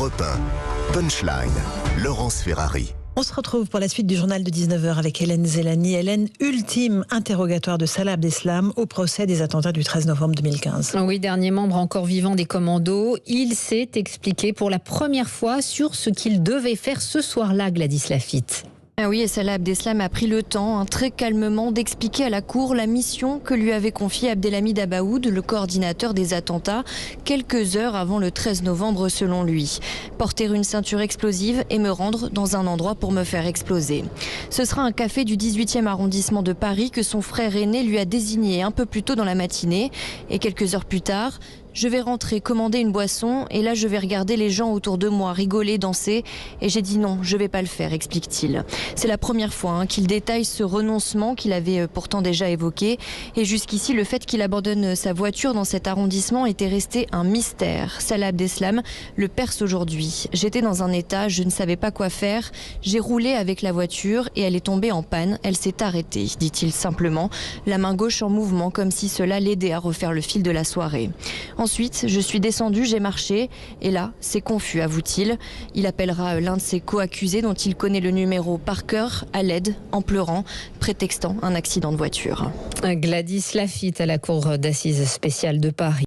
Europe 1. Punchline, Laurence Ferrari. On se retrouve pour la suite du journal de 19h avec Hélène Zellani. Hélène, ultime interrogatoire de Salah Abdeslam au procès des attentats du 13 novembre 2015. Oui, dernier membre encore vivant des commandos. Il s'est expliqué pour la première fois sur ce qu'il devait faire ce soir-là, Gladys Lafitte. Ah oui, et Salah Abdeslam a pris le temps, très calmement, d'expliquer à la cour la mission que lui avait confiée Abdelhamid Abaoud, le coordinateur des attentats, quelques heures avant le 13 novembre selon lui. Porter une ceinture explosive et me rendre dans un endroit pour me faire exploser. Ce sera un café du 18e arrondissement de Paris que son frère aîné lui a désigné un peu plus tôt dans la matinée. Et quelques heures plus tard, je vais rentrer, commander une boisson et là je vais regarder les gens autour de moi, rigoler, danser. Et j'ai dit non, je vais pas le faire, explique-t-il. C'est la première fois qu'il détaille ce renoncement qu'il avait pourtant déjà évoqué. Et jusqu'ici, le fait qu'il abandonne sa voiture dans cet arrondissement était resté un mystère. Salah Abdeslam le perce aujourd'hui. J'étais dans un état, je ne savais pas quoi faire. J'ai roulé avec la voiture et elle est tombée en panne. Elle s'est arrêtée, dit-il simplement, la main gauche en mouvement comme si cela l'aidait à refaire le fil de la soirée. Ensuite, je suis descendu, j'ai marché et là, c'est confus, avoue-t-il. Il appellera l'un de ses co-accusés dont il connaît le numéro par cœur à l'aide, en pleurant, prétextant un accident de voiture. Gladys Lafitte à la cour d'assises spéciale de Paris.